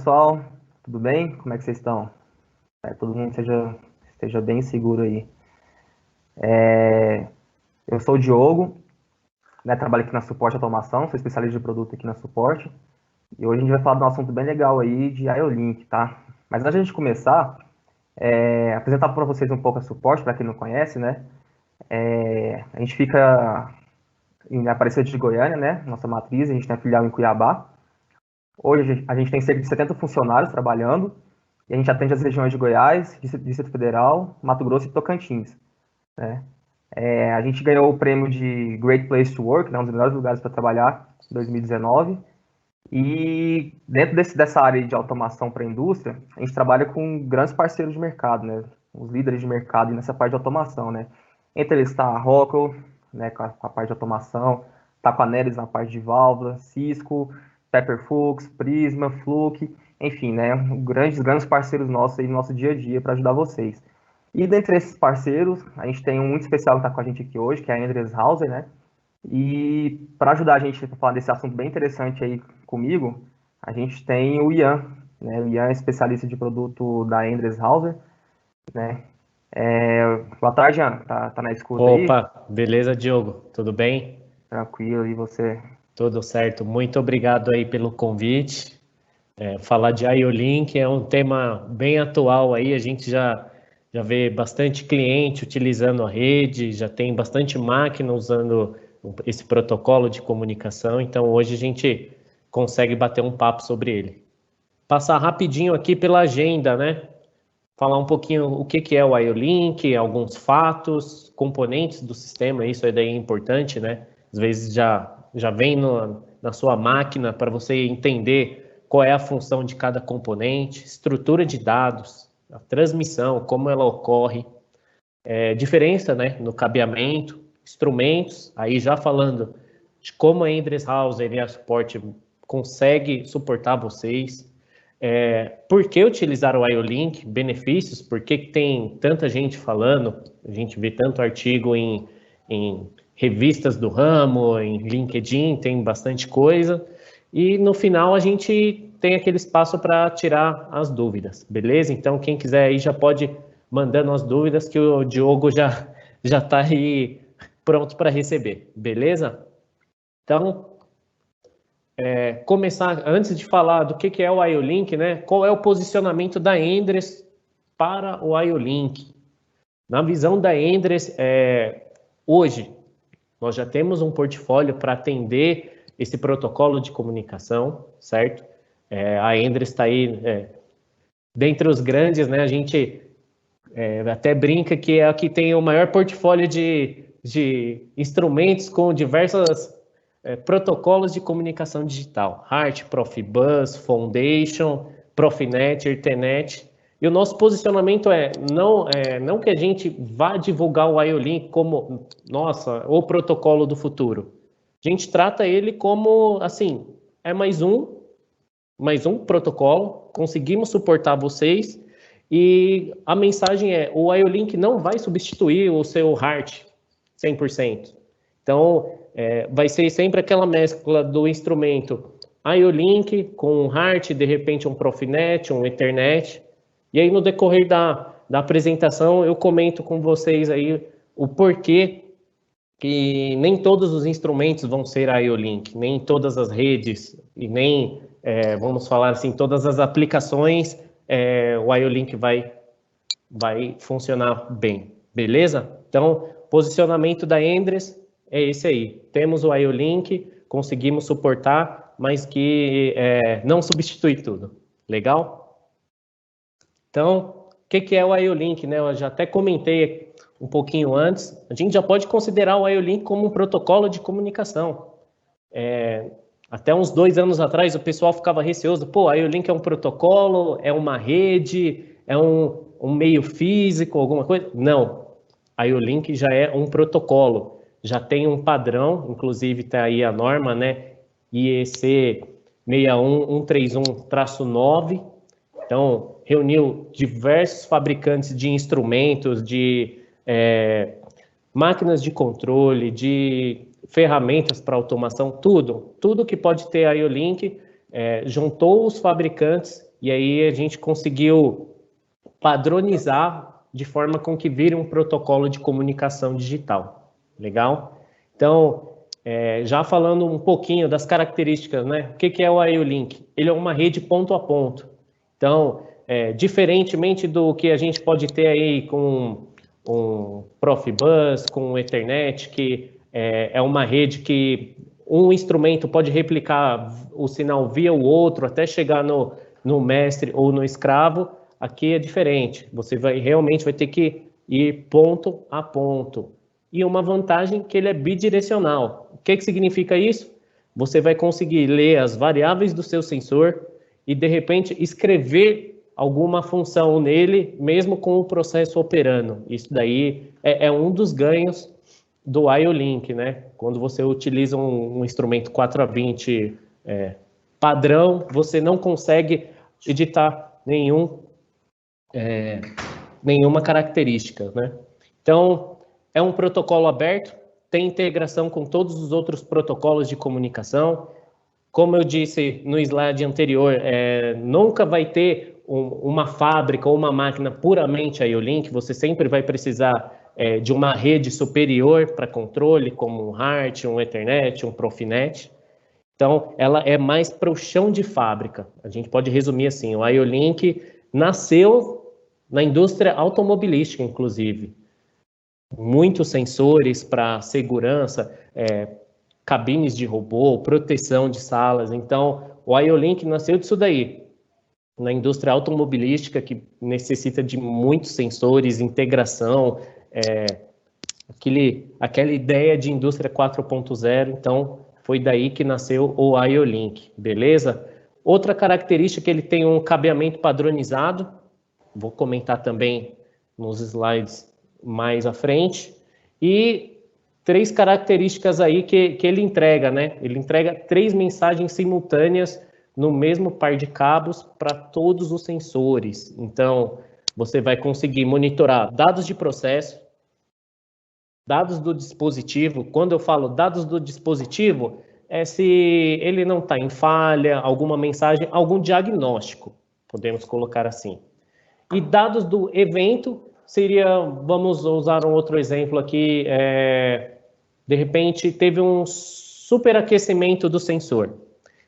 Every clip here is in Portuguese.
pessoal, tudo bem? Como é que vocês estão? Todo mundo esteja bem seguro aí. Eu sou o Diogo, né, trabalho aqui na Suporte Automação, sou especialista de produto aqui na Suporte, e hoje a gente vai falar de um assunto bem legal aí de IO-Link, tá? Mas antes de a gente começar, apresentar para vocês um pouco a Suporte, para quem não conhece, né? A gente fica em Aparecida de Goiânia, né? Nossa matriz, a gente tem filial em Cuiabá. Hoje a gente tem cerca de 70 funcionários trabalhando, e a gente atende as regiões de Goiás, Distrito Federal, Mato Grosso e Tocantins, né? A gente ganhou o prêmio de Great Place to Work, né, um dos melhores lugares para trabalhar, em 2019. E dentro dessa área de automação para a indústria, a gente trabalha com grandes parceiros de mercado, né? Os líderes de mercado nessa parte de automação, né? Entre eles está a Rockwell, né, com a parte de automação, está com a Neles na parte de válvula, Cisco, Pepperfuchs, Prisma, Fluke, enfim, né? Grandes parceiros nossos aí no nosso dia a dia para ajudar vocês. E dentre esses parceiros, a gente tem um muito especial que está com a gente aqui hoje, que é a Endress, né? E para ajudar a gente a falar desse assunto bem interessante aí comigo, a gente tem o Ian, né? O Ian é especialista de produto da Endress, né? Boa tarde, Ian. Tá na escuta aí? Opa, beleza, Diogo? Tudo bem? Tranquilo, e você? Tudo certo. Muito obrigado aí pelo convite. Falar de IO-Link é um tema bem atual aí, a gente já vê bastante cliente utilizando a rede, já tem bastante máquina usando esse protocolo de comunicação, então hoje a gente consegue bater um papo sobre ele. Passar rapidinho aqui pela agenda, né? Falar um pouquinho o que é o IO-Link, alguns fatos, componentes do sistema, isso aí daí é importante, né? Às vezes já vem na sua máquina para você entender qual é a função de cada componente, estrutura de dados, a transmissão, como ela ocorre, diferença, né, no cabeamento, instrumentos, aí já falando de como a Endress e a Suporte consegue suportar vocês, por que utilizar o IO-Link, benefícios, por que tem tanta gente falando, a gente vê tanto artigo em revistas do ramo, em LinkedIn, tem bastante coisa, e no final a gente tem aquele espaço para tirar as dúvidas, beleza? Então quem quiser aí já pode mandando as dúvidas que o Diogo já está aí pronto para receber, beleza? Então, começar, antes de falar do que é o IO-Link, né? Qual é o posicionamento da Endress para o IO-Link? Na visão da Endress, hoje, nós já temos um portfólio para atender esse protocolo de comunicação, certo? A Endress está aí, dentre os grandes, né? A gente até brinca que é a que tem o maior portfólio de instrumentos com diversos protocolos de comunicação digital. HART, Profibus, Foundation, Profinet, Ethernet. E o nosso posicionamento não que a gente vá divulgar o IO-Link como, nossa, o protocolo do futuro. A gente trata ele como, assim, é mais um protocolo, conseguimos suportar vocês, e a mensagem é, o IO-Link não vai substituir o seu HART 100%. Então, vai ser sempre aquela mescla do instrumento IO-Link com um HART, de repente um Profinet, um Ethernet. E aí, no decorrer da apresentação, eu comento com vocês aí o porquê que nem todos os instrumentos vão ser IO-Link, nem todas as redes, e nem, vamos falar assim, todas as aplicações, o IO-Link vai funcionar bem, beleza? Então, posicionamento da Endress é esse aí. Temos o IO-Link, conseguimos suportar, mas que não substitui tudo. Legal? Então, o que é o IO-Link, né? Eu já até comentei um pouquinho antes. A gente já pode considerar o IO-Link como um protocolo de comunicação. Até uns 2 anos atrás, o pessoal ficava receoso. Pô, IO-Link é um protocolo, é uma rede, é um meio físico, alguma coisa? Não. IO-Link já é um protocolo. Já tem um padrão, inclusive está aí a norma, né? IEC 61131-9. Então, reuniu diversos fabricantes de instrumentos, de máquinas de controle, de ferramentas para automação, tudo que pode ter IO-Link, juntou os fabricantes e aí a gente conseguiu padronizar de forma com que vire um protocolo de comunicação digital. Legal? Então, já falando um pouquinho das características, né? O que é o IO-Link? Ele é uma rede ponto a ponto. Então, diferentemente do que a gente pode ter aí com um Profibus, com o Ethernet, que é uma rede que um instrumento pode replicar o sinal via o outro até chegar no mestre ou no escravo. Aqui é diferente, você realmente vai ter que ir ponto a ponto. E uma vantagem que ele é bidirecional. O que significa isso? Você vai conseguir ler as variáveis do seu sensor e, de repente, escrever alguma função nele, mesmo com o processo operando. Isso daí é um dos ganhos do IO-Link, né? Quando você utiliza um instrumento 4A20 padrão, você não consegue editar nenhuma característica, né? Então, é um protocolo aberto, tem integração com todos os outros protocolos de comunicação. Como eu disse no slide anterior, nunca vai ter uma fábrica ou uma máquina puramente IO-Link, você sempre vai precisar de uma rede superior para controle, como um HART, um Ethernet, um Profinet. Então, ela é mais para o chão de fábrica. A gente pode resumir assim, o IO-Link nasceu na indústria automobilística, inclusive. Muitos sensores para segurança, cabines de robô, proteção de salas. Então, o IO-Link nasceu disso daí. Na indústria automobilística, que necessita de muitos sensores, integração, aquela ideia de indústria 4.0. Então, foi daí que nasceu o IO-Link, beleza? Outra característica é que ele tem um cabeamento padronizado. Vou comentar também nos slides mais à frente. E 3 características aí que ele entrega, né? Ele entrega 3 mensagens simultâneas no mesmo par de cabos para todos os sensores. Então, você vai conseguir monitorar dados de processo, dados do dispositivo. Quando eu falo dados do dispositivo, é se ele não está em falha, alguma mensagem, algum diagnóstico, podemos colocar assim. E dados do evento seria, vamos usar um outro exemplo aqui, de repente teve um superaquecimento do sensor.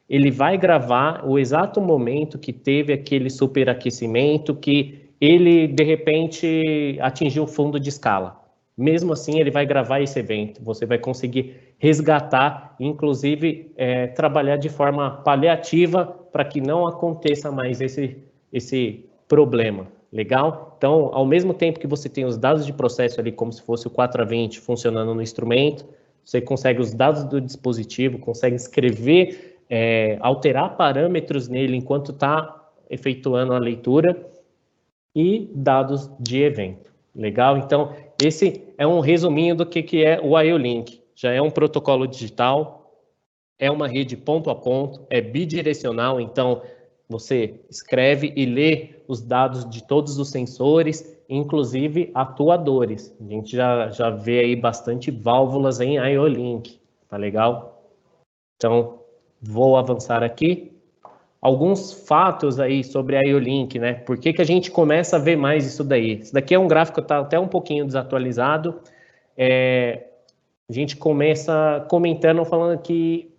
Ele vai gravar o exato momento que teve aquele superaquecimento, que ele, de repente, atingiu o fundo de escala. Mesmo assim, ele vai gravar esse evento. Você vai conseguir resgatar, inclusive, trabalhar de forma paliativa para que não aconteça mais esse problema. Legal? Então, ao mesmo tempo que você tem os dados de processo ali, como se fosse o 4A20 funcionando no instrumento, você consegue os dados do dispositivo, consegue escrever, alterar parâmetros nele enquanto está efetuando a leitura e dados de evento. Legal? Então, esse é um resuminho do que é o IO-Link. Já é um protocolo digital, é uma rede ponto a ponto, é bidirecional, então você escreve e lê os dados de todos os sensores, inclusive atuadores. A gente já vê aí bastante válvulas em IO-Link, tá legal? Então, vou avançar aqui. Alguns fatos aí sobre a IO-Link, né? Por que a gente começa a ver mais isso daí? Isso daqui é um gráfico que está até um pouquinho desatualizado. A gente começa comentando, falando que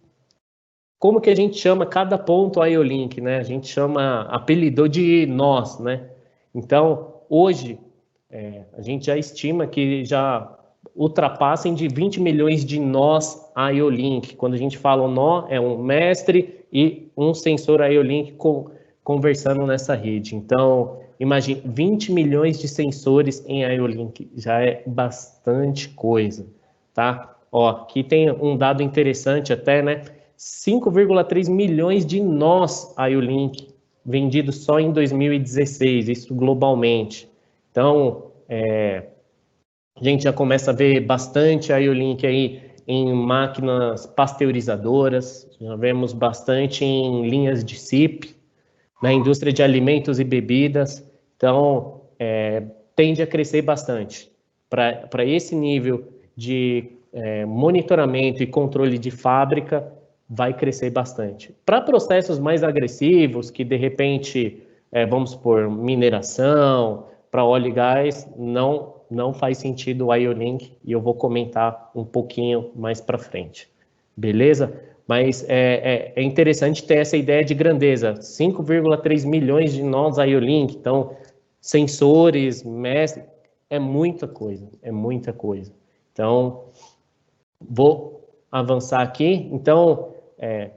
como que a gente chama cada ponto IO-Link, né? A gente apelidou de nós, né? Então, hoje, a gente já estima que já ultrapassem de 20 milhões de nós IO-Link. Quando a gente fala um nó, é um mestre e um sensor IO-Link conversando nessa rede. Então, imagine, 20 milhões de sensores em IO-Link, já é bastante coisa, tá? Ó, aqui tem um dado interessante até, né? 5,3 milhões de nós IO-Link vendidos só em 2016, isso globalmente. Então, a gente já começa a ver bastante IO-Link aí em máquinas pasteurizadoras, já vemos bastante em linhas de SIP, na indústria de alimentos e bebidas. Então, tende a crescer bastante. Para esse nível de monitoramento e controle de fábrica, vai crescer bastante. Para processos mais agressivos, que de repente, vamos supor, mineração, para óleo e gás, não faz sentido o IO-Link, e eu vou comentar um pouquinho mais para frente. Beleza? Mas é interessante ter essa ideia de grandeza. 5,3 milhões de nós IO-Link, então, sensores, mestre, é muita coisa, é muita coisa. Então, vou avançar aqui. Então,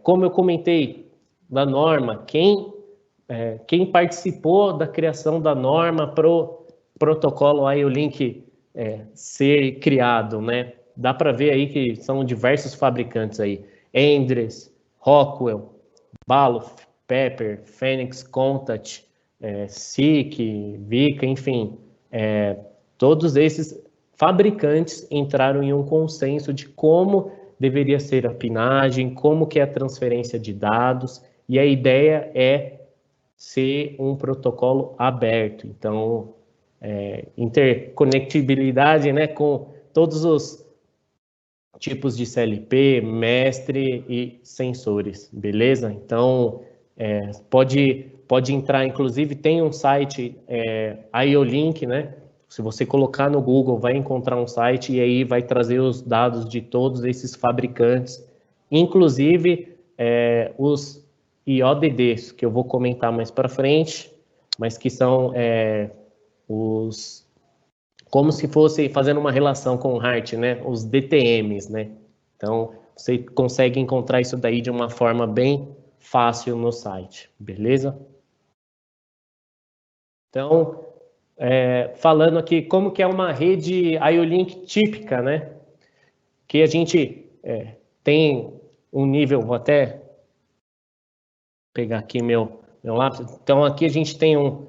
como eu comentei da norma, quem participou da criação da norma para o protocolo IO-Link ser criado, né? Dá para ver aí que são diversos fabricantes aí. Endress, Rockwell, Baloff, Pepper, Phoenix, Contact, SICK, Vica, enfim. Todos esses fabricantes entraram em um consenso de como deveria ser a pinagem, como que é a transferência de dados, e a ideia é ser um protocolo aberto. Então, interconectibilidade, né, com todos os tipos de CLP, mestre e sensores, beleza? Então, pode entrar, inclusive tem um site, IO-Link, né? Se você colocar no Google, vai encontrar um site e aí vai trazer os dados de todos esses fabricantes, inclusive os IODDs, que eu vou comentar mais para frente, mas que são como se fosse fazendo uma relação com o HART, né? Os DTMs, né? Então, você consegue encontrar isso daí de uma forma bem fácil no site, beleza? Então, falando aqui como que é uma rede IO-Link típica, né? Que a gente tem um nível, vou até pegar aqui meu lápis. Então, aqui a gente tem um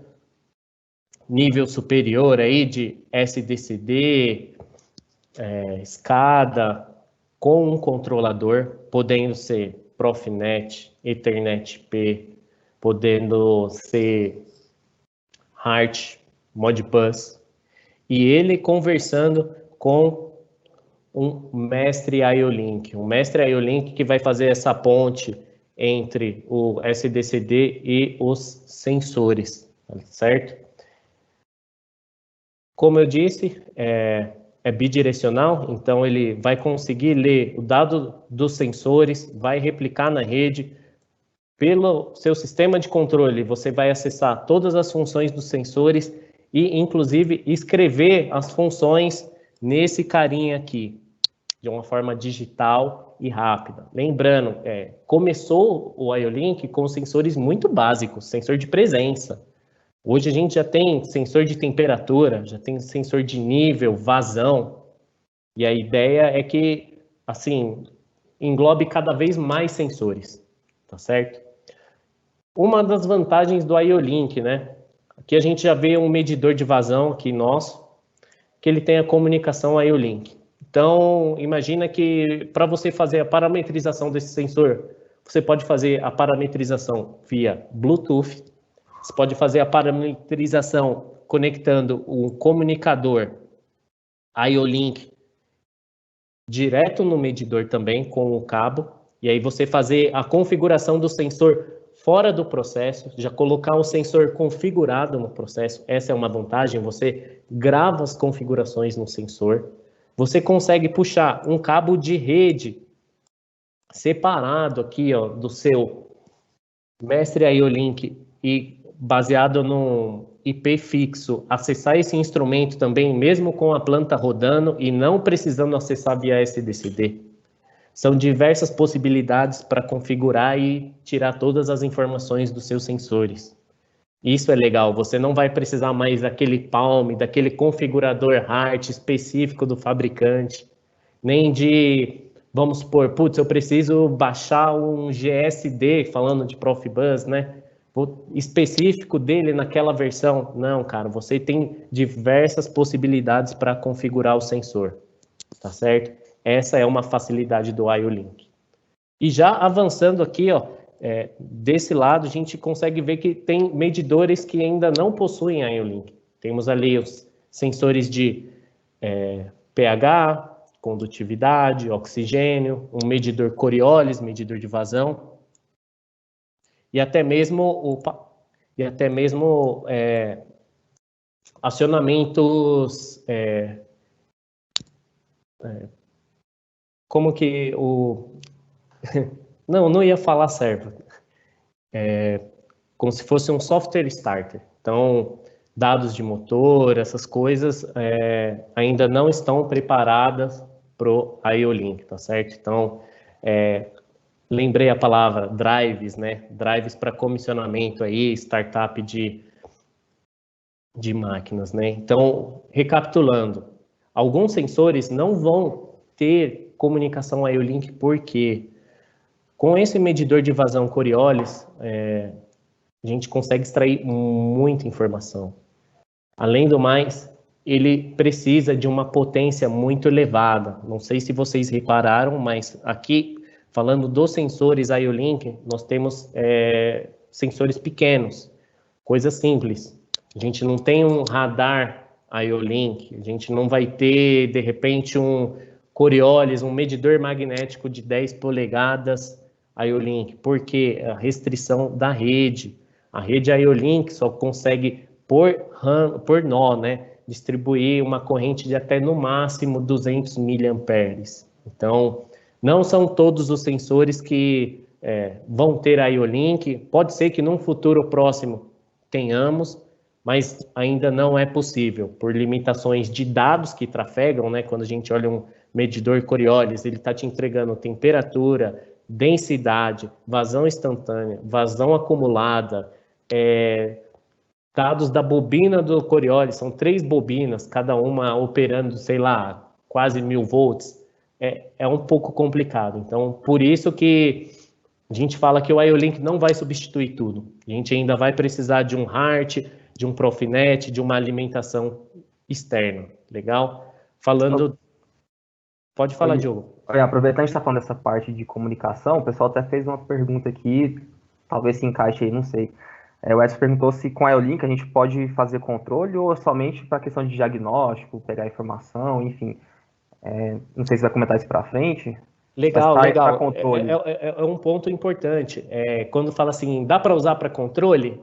nível superior aí de SDCD, SCADA, com um controlador, podendo ser Profinet, Ethernet IP, podendo ser HART, Modbus, e ele conversando com um mestre IO-Link, que vai fazer essa ponte entre o SDCD e os sensores, certo? Como eu disse, é bidirecional, então ele vai conseguir ler o dado dos sensores, vai replicar na rede. Pelo seu sistema de controle, você vai acessar todas as funções dos sensores e, inclusive, escrever as funções nesse carinha aqui, de uma forma digital e rápida. Lembrando, começou o IO-Link com sensores muito básicos, sensor de presença. Hoje a gente já tem sensor de temperatura, já tem sensor de nível, vazão, e a ideia é que, assim, englobe cada vez mais sensores, tá certo? Uma das vantagens do IO-Link, né? Aqui a gente já vê um medidor de vazão aqui nosso, que ele tem a comunicação IO-Link. Então, imagina que para você fazer a parametrização desse sensor, você pode fazer a parametrização via Bluetooth, você pode fazer a parametrização conectando um comunicador IO-Link direto no medidor também com o cabo, e aí você fazer a configuração do sensor fora do processo, já colocar o sensor configurado no processo. Essa é uma vantagem, você grava as configurações no sensor. Você consegue puxar um cabo de rede separado aqui, ó, do seu mestre IO-Link e baseado no IP fixo, acessar esse instrumento também, mesmo com a planta rodando e não precisando acessar via SDCD. São diversas possibilidades para configurar e tirar todas as informações dos seus sensores. Isso é legal, você não vai precisar mais daquele Palm, daquele configurador HART específico do fabricante, nem de, vamos supor, putz, eu preciso baixar um GSD, falando de Profibus, né? Específico dele naquela versão. Não, cara, você tem diversas possibilidades para configurar o sensor, tá certo? Essa é uma facilidade do IO-Link. E já avançando aqui, ó, desse lado, a gente consegue ver que tem medidores que ainda não possuem IO-Link. Temos ali os sensores de pH, condutividade, oxigênio, um medidor Coriolis, medidor de vazão, e até mesmo acionamentos, como que o... não ia falar servo, como se fosse um software starter. Então, dados de motor, essas coisas ainda não estão preparadas para o IO-Link, tá certo? Então, lembrei a palavra drives, né? Drives para comissionamento aí, startup de máquinas, né? Então, recapitulando, alguns sensores não vão ter comunicação IO-Link porque com esse medidor de vazão Coriolis, a gente consegue extrair muita informação. Além do mais, ele precisa de uma potência muito elevada. Não sei se vocês repararam, mas aqui, falando dos sensores IO-Link, nós temos sensores pequenos, coisas simples. A gente não tem um radar IO-Link, a gente não vai ter, de repente, um Coriolis, um medidor magnético de 10 polegadas IO-Link, porque a restrição da rede. A rede IO-Link só consegue, por nó, né, distribuir uma corrente de até, no máximo, 200 mA. Então, não são todos os sensores que vão ter IO-Link. Pode ser que num futuro próximo tenhamos, mas ainda não é possível, por limitações de dados que trafegam, né? Quando a gente olha um medidor Coriolis, ele está te entregando temperatura, densidade, vazão instantânea, vazão acumulada, dados da bobina do Coriolis, são 3 bobinas, cada uma operando, sei lá, quase 1000 volts, é um pouco complicado. Então, por isso que a gente fala que o IO-Link não vai substituir tudo. A gente ainda vai precisar de um HART, de um Profinet, de uma alimentação externa, legal? Falando... Pode falar, Diogo. Aproveitando que a gente está falando dessa parte de comunicação, o pessoal até fez uma pergunta aqui, talvez se encaixe aí, não sei. O Edson perguntou se com a IO-Link a gente pode fazer controle ou somente para questão de diagnóstico, pegar informação, enfim. Não sei se vai comentar isso para frente. Legal. É um ponto importante. Quando fala assim, dá para usar para controle?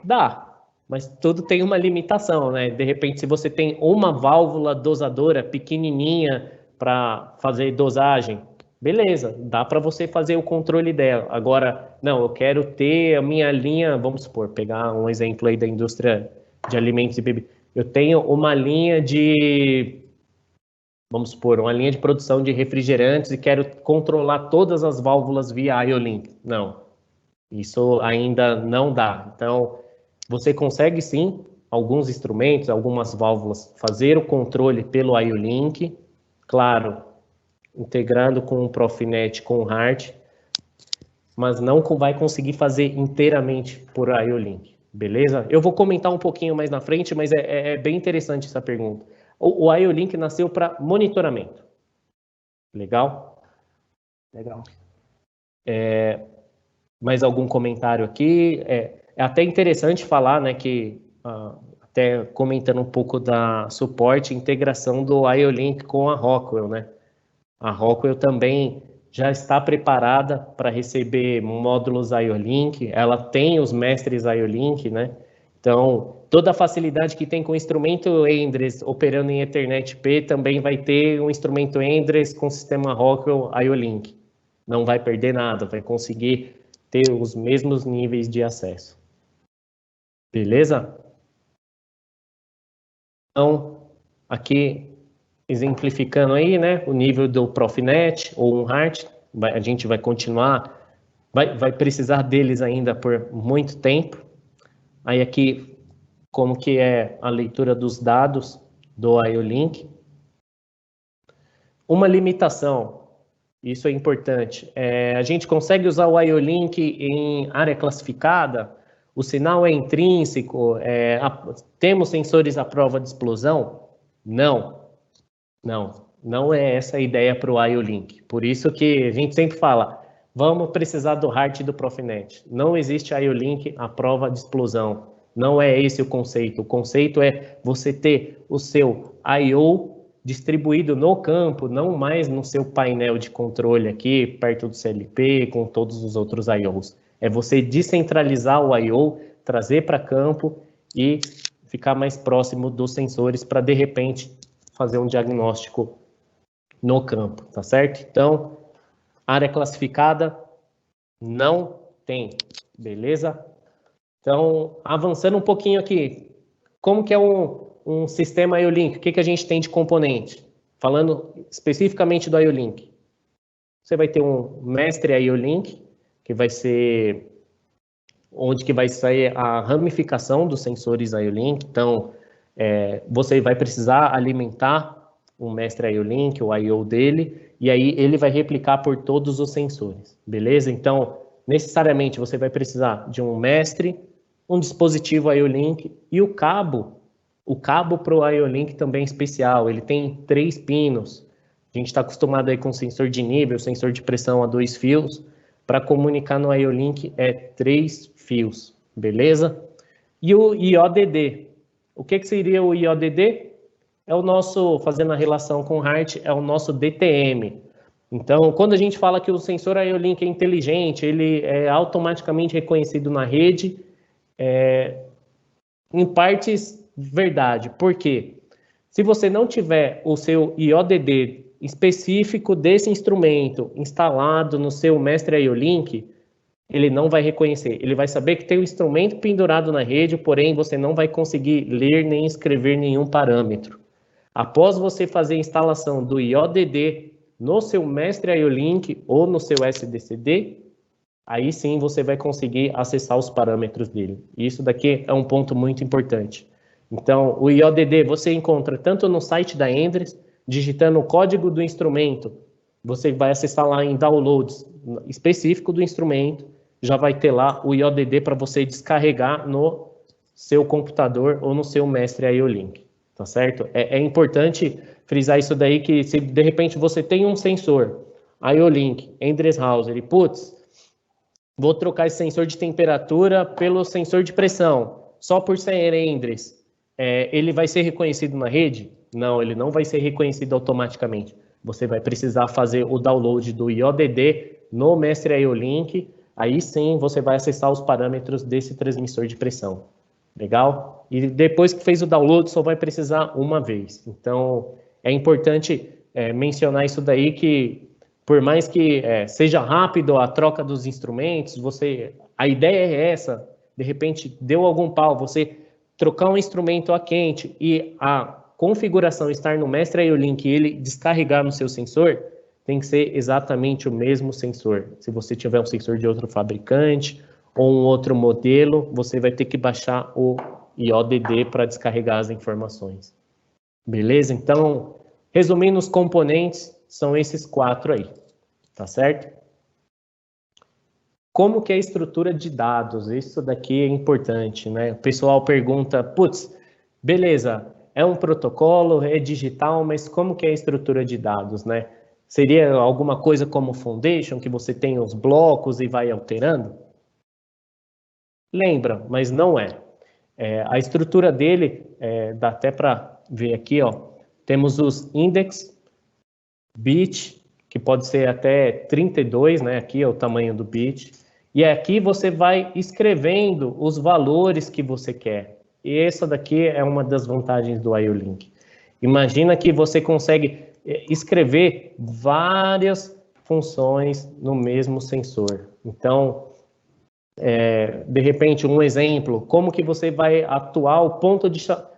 Dá, mas tudo tem uma limitação, né? De repente, se você tem uma válvula dosadora pequenininha para fazer dosagem, beleza, dá para você fazer o controle dela. Agora, não, eu quero ter a minha linha, vamos supor, pegar um exemplo aí da indústria de alimentos e bebidas. Eu tenho uma linha de, vamos supor, uma linha de produção de refrigerantes e quero controlar todas as válvulas via IO-Link. Não, isso ainda não dá. Então, você consegue sim, alguns instrumentos, algumas válvulas, fazer o controle pelo IO-Link, claro, integrando com o Profinet, com o HART, mas não vai conseguir fazer inteiramente por IO-Link, beleza? Eu vou comentar um pouquinho mais na frente, mas é bem interessante essa pergunta. O IO-Link nasceu para monitoramento. Legal? Legal. Mais algum comentário aqui? É até interessante falar, né, que até comentando um pouco da suporte e integração do IO-Link com a Rockwell, né? A Rockwell também já está preparada para receber módulos IO-Link, ela tem os mestres IO-Link, né? Então, toda a facilidade que tem com o instrumento Endres operando em Ethernet P também vai ter um instrumento Endres com sistema Rockwell IO-Link. Não vai perder nada, vai conseguir ter os mesmos níveis de acesso. Beleza? Então, aqui exemplificando aí, né, o nível do Profinet ou um HART, a gente vai continuar, vai precisar deles ainda por muito tempo. Aí aqui, como que é a leitura dos dados do IO-Link. Uma limitação, isso é importante, a gente consegue usar o IO-Link em área classificada, o sinal é intrínseco, temos sensores à prova de explosão? Não é essa a ideia para o IO-Link. Por isso que a gente sempre fala, vamos precisar do HART e do Profinet. Não existe IO-Link à prova de explosão. Não é esse o conceito. O conceito é você ter o seu I/O distribuído no campo, não mais no seu painel de controle aqui, perto do CLP, com todos os outros I/Os. É você descentralizar o I/O, trazer para campo e ficar mais próximo dos sensores para, de repente, fazer um diagnóstico no campo, tá certo? Então, área classificada não tem, beleza? Então, avançando um pouquinho aqui, como que é um sistema IO-Link? O que a gente tem de componente? Falando especificamente do IO-Link. Você vai ter um mestre IO-Link, que vai ser onde que vai sair a ramificação dos sensores IO-Link. Então, você vai precisar alimentar um mestre IO-Link, o I/O dele, e aí ele vai replicar por todos os sensores, beleza? Então, necessariamente você vai precisar de um mestre, um dispositivo IO-Link e o cabo para o IO-Link também é especial, ele tem 3 pinos. A gente está acostumado aí com sensor de nível, sensor de pressão a 2 fios, para comunicar no IO-Link é 3 fios, beleza? E o IODD, o que seria o IODD? É o nosso, fazendo a relação com o HART, é o nosso DTM. Então, quando a gente fala que o sensor IO-Link é inteligente, ele é automaticamente reconhecido na rede, em partes, verdade. Por quê? Se você não tiver o seu IODD específico desse instrumento instalado no seu mestre IO-Link, ele não vai reconhecer. Ele vai saber que tem um instrumento pendurado na rede, porém você não vai conseguir ler nem escrever nenhum parâmetro. Após você fazer a instalação do IODD no seu mestre IO-Link ou no seu SDCD, aí sim você vai conseguir acessar os parâmetros dele. Isso daqui é um ponto muito importante. Então, o IODD você encontra tanto no site da Endres, digitando o código do instrumento, você vai acessar lá em downloads específico do instrumento, já vai ter lá o IODD para você descarregar no seu computador ou no seu mestre IO-Link. Tá certo? É importante frisar isso daí, que se de repente você tem um sensor IO-Link, Endress-Hauser, e putz, vou trocar esse sensor de temperatura pelo sensor de pressão, só por ser Endress, ele vai ser reconhecido na rede? Não, ele não vai ser reconhecido automaticamente. Você vai precisar fazer o download do IODD no mestre IO-Link, aí sim você vai acessar os parâmetros desse transmissor de pressão. Legal? E depois que fez o download, só vai precisar uma vez. Então, é importante mencionar isso daí, que por mais que seja rápido a troca dos instrumentos, a ideia é essa, de repente deu algum pau, você trocar um instrumento a quente e a configuração estar no mestre IO-Link e ele descarregar no seu sensor, tem que ser exatamente o mesmo sensor. Se você tiver um sensor de outro fabricante ou um outro modelo, você vai ter que baixar o IODD para descarregar as informações. Beleza? Então, resumindo, os componentes são esses 4 aí, tá certo? Como que é a estrutura de dados? Isso daqui é importante, né? O pessoal pergunta, putz, beleza, é um protocolo, é digital, mas como que é a estrutura de dados, né? Seria alguma coisa como Foundation, que você tem os blocos e vai alterando? Lembra, mas não é. A estrutura dele, dá até para ver aqui, ó. Temos os index, bit, que pode ser até 32, né? Aqui é o tamanho do bit. E aqui você vai escrevendo os valores que você quer. E essa daqui é uma das vantagens do IO-Link. Imagina que você consegue escrever várias funções no mesmo sensor. Então, de repente, um exemplo, como que você vai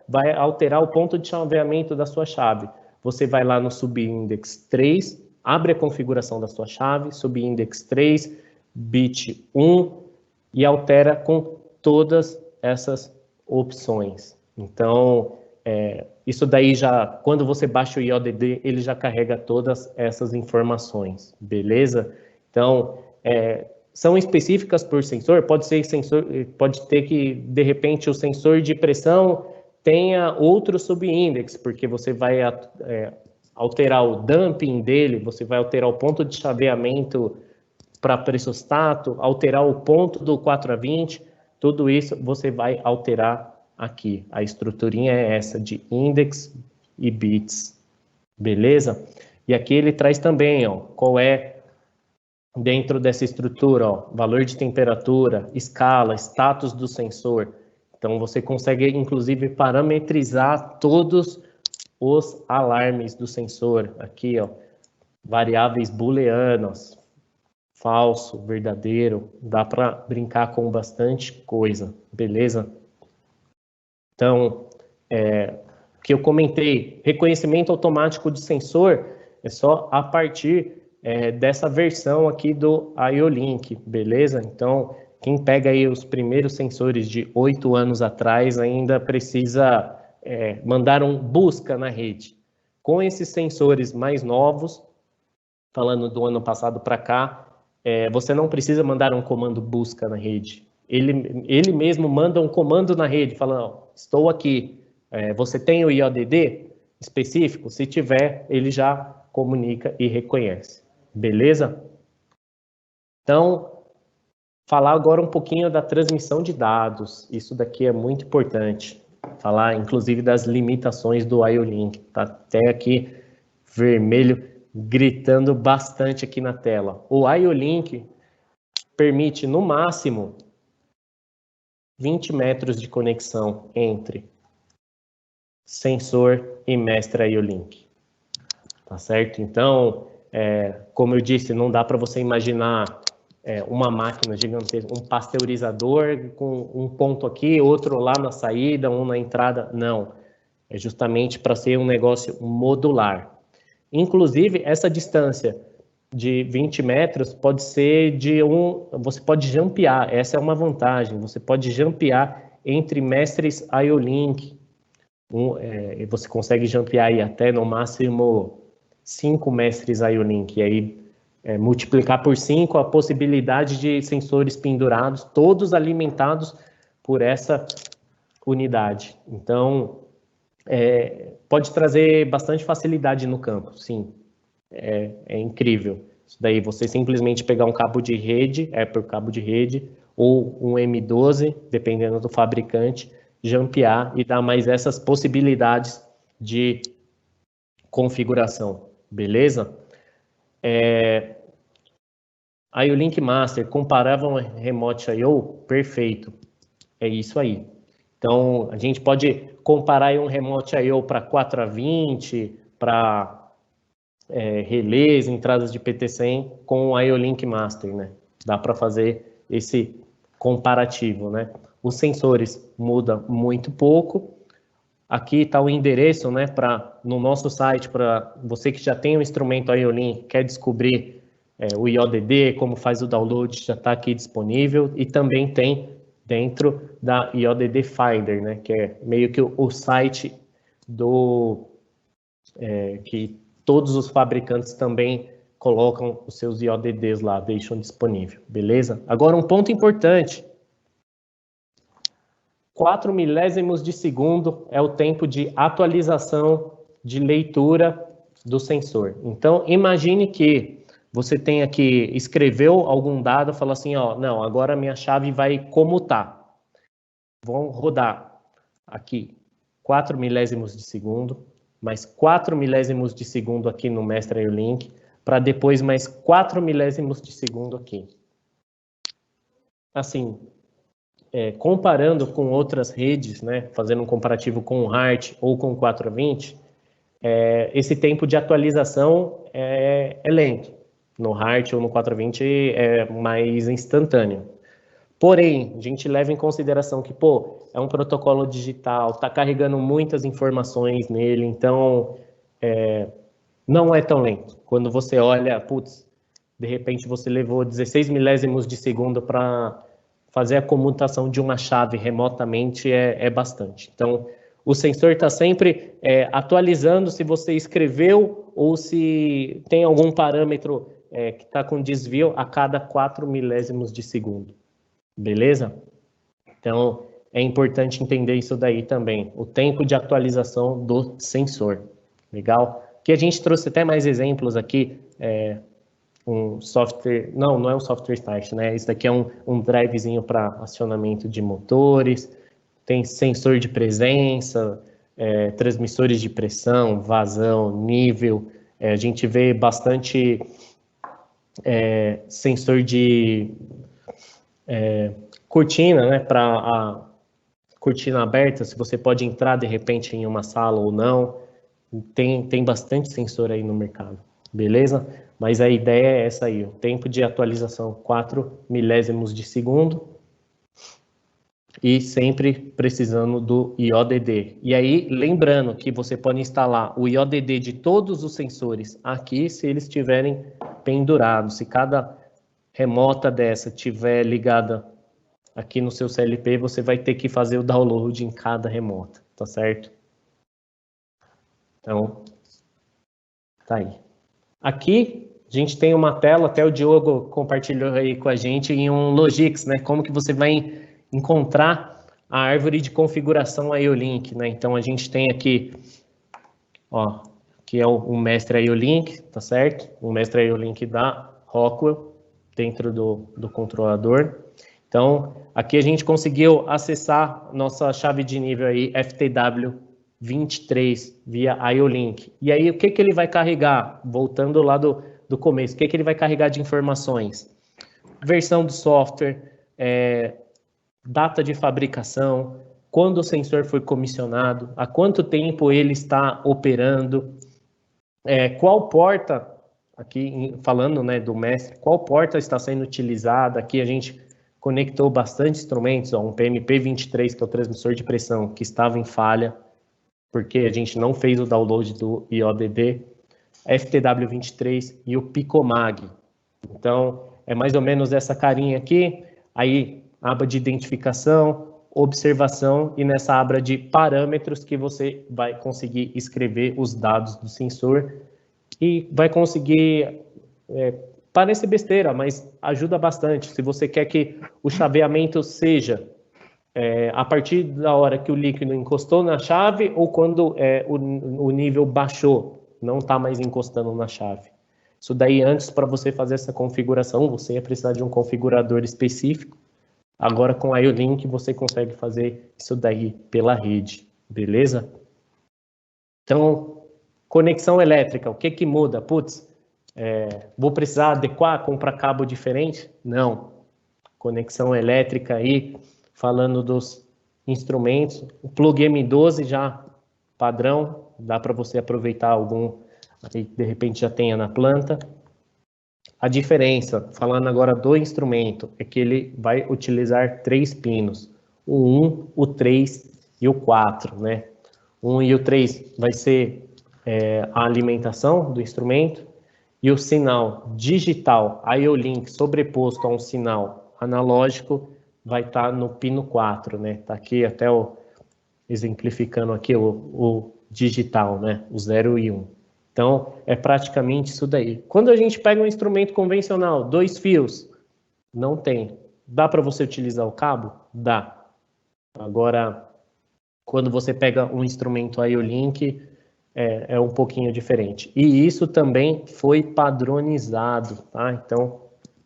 vai alterar o ponto de chaveamento da sua chave. Você vai lá no subindex 3, abre a configuração da sua chave, subindex 3, bit 1, e altera com todas essas opções. Então, isso daí já, quando você baixa o IODD, ele já carrega todas essas informações, beleza? Então, são específicas por sensor, pode ter que, de repente, o sensor de pressão tenha outro subindex, porque você vai alterar o damping dele, você vai alterar o ponto de chaveamento para pressostato, alterar o ponto do 4 a 20, tudo isso você vai alterar aqui. A estruturinha é essa de index e bits, beleza? E aqui ele traz também, ó, qual é, dentro dessa estrutura, ó, valor de temperatura, escala, status do sensor. Então, você consegue, inclusive, parametrizar todos os alarmes do sensor. Aqui, ó, variáveis booleanas, falso, verdadeiro, dá para brincar com bastante coisa, beleza? Então, o que eu comentei, reconhecimento automático de sensor é só a partir dessa versão aqui do IO-Link, beleza? Então, quem pega aí os primeiros sensores de 8 anos atrás ainda precisa mandar um busca na rede. Com esses sensores mais novos, falando do ano passado para cá, você não precisa mandar um comando busca na rede. Ele mesmo manda um comando na rede, falando, estou aqui, você tem o IODD específico? Se tiver, ele já comunica e reconhece. Beleza? Então, falar agora um pouquinho da transmissão de dados. Isso daqui é muito importante. Falar, inclusive, das limitações do IO-Link. Tá até aqui vermelho gritando bastante aqui na tela. O IO-Link permite, no máximo, 20 metros de conexão entre sensor e mestre IO-Link. Tá certo? Então, como eu disse, não dá para você imaginar uma máquina gigantesca, um pasteurizador com um ponto aqui, outro lá na saída, um na entrada. Não. É justamente para ser um negócio modular. Inclusive, essa distância de 20 metros pode ser você pode jampear, essa é uma vantagem, você pode jampear entre mestres IO-Link, você consegue jampear aí até no máximo 5 mestres IO-Link, e aí multiplicar por 5 a possibilidade de sensores pendurados, todos alimentados por essa unidade. Então, pode trazer bastante facilidade no campo, sim. É incrível. Isso daí, você simplesmente pegar um cabo de rede, por cabo de rede, ou um M12, dependendo do fabricante, jampear e dar mais essas possibilidades de configuração, beleza? IO-Link Master, comparável ao Remote I/O, perfeito. É isso aí. Então, a gente pode comparar aí um Remote I/O para 4A20, para relés, entradas de PT100 com o IO-Link Master, né? Dá para fazer esse comparativo, né? Os sensores mudam muito pouco. Aqui está o endereço, né? No nosso site, para você que já tem o instrumento IO-Link, quer descobrir o IODD, como faz o download, já está aqui disponível. E também tem dentro da IODD Finder, né? Que é meio que o site que todos os fabricantes também colocam os seus IODDs lá, deixam disponível, beleza? Agora, um ponto importante. 4 milésimos de segundo é o tempo de atualização de leitura do sensor. Então, imagine que você tem aqui, escreveu algum dado, fala assim, ó, não, agora minha chave vai comutar. Vão rodar aqui 4 milésimos de segundo, mais 4 milésimos de segundo aqui no Mestre IO-Link, para depois mais 4 milésimos de segundo aqui. Assim, comparando com outras redes, né, fazendo um comparativo com o HART ou com o 4A20, esse tempo de atualização é lento. No HART ou no 4A20 é mais instantâneo. Porém, a gente leva em consideração que, é um protocolo digital, está carregando muitas informações nele, então não é tão lento. Quando você olha, de repente você levou 16 milésimos de segundo para fazer a comutação de uma chave remotamente, é bastante. Então, o sensor está sempre atualizando se você escreveu ou se tem algum parâmetro que está com desvio a cada 4 milésimos de segundo. Beleza? Então, é importante entender isso daí também, o tempo de atualização do sensor. Legal? Que a gente trouxe até mais exemplos aqui, um software, não é um software start, né? Isso daqui é um drivezinho para acionamento de motores, tem sensor de presença, transmissores de pressão, vazão, nível, a gente vê bastante sensor de cortina, né, para a cortina aberta, se você pode entrar de repente em uma sala ou não, tem bastante sensor aí no mercado, beleza? Mas a ideia é essa aí, o tempo de atualização 4 milésimos de segundo, e sempre precisando do IODD. E aí, lembrando que você pode instalar o IODD de todos os sensores aqui, se eles estiverem pendurados. Se cada remota dessa estiver ligada aqui no seu CLP, você vai ter que fazer o download em cada remota, tá certo? Então, tá aí. Aqui, a gente tem uma tela, até o Diogo compartilhou aí com a gente, em um Logix, né? Como que você vai encontrar a árvore de configuração IO-Link, né? Então a gente tem aqui, ó, que é o mestre IO-Link, tá certo? O mestre IO-Link da Rockwell dentro do controlador. Então aqui a gente conseguiu acessar nossa chave de nível aí FTW23 via IO-Link. E aí o que ele vai carregar? Voltando lá do começo, o que ele vai carregar de informações? Versão do software, data de fabricação, quando o sensor foi comissionado, há quanto tempo ele está operando, qual porta, aqui falando, né, do mestre, qual porta está sendo utilizada. Aqui a gente conectou bastante instrumentos, ó, um PMP23, que é o transmissor de pressão, que estava em falha, porque a gente não fez o download do IODD, FTW23 e o Picomag. Então, é mais ou menos essa carinha aqui, aí aba de identificação, observação, e nessa aba de parâmetros que você vai conseguir escrever os dados do sensor e vai conseguir, parece besteira, mas ajuda bastante. Se você quer que o chaveamento seja a partir da hora que o líquido encostou na chave ou quando o nível baixou, não está mais encostando na chave. Isso daí, antes, para você fazer essa configuração, você ia precisar de um configurador específico. Agora, com a IO-Link, você consegue fazer isso daí pela rede, beleza? Então, conexão elétrica, o que muda? Putz, vou precisar adequar, comprar cabo diferente? Não. Conexão elétrica aí, falando dos instrumentos, o plug M12 já padrão, dá para você aproveitar algum, aí, de repente já tenha na planta. A diferença, falando agora do instrumento, é que ele vai utilizar 3 pinos, o 1, o 3 e o 4, né? O 1 e o 3 vai ser a alimentação do instrumento, e o sinal digital IO-Link sobreposto a um sinal analógico vai estar no pino 4, né? Tá aqui até exemplificando aqui o digital, né? O 0 e 1. Então, é praticamente isso daí. Quando a gente pega um instrumento convencional, 2 fios, não tem. Dá para você utilizar o cabo? Dá. Agora, quando você pega um instrumento IO-Link, é um pouquinho diferente. E isso também foi padronizado, tá? Então,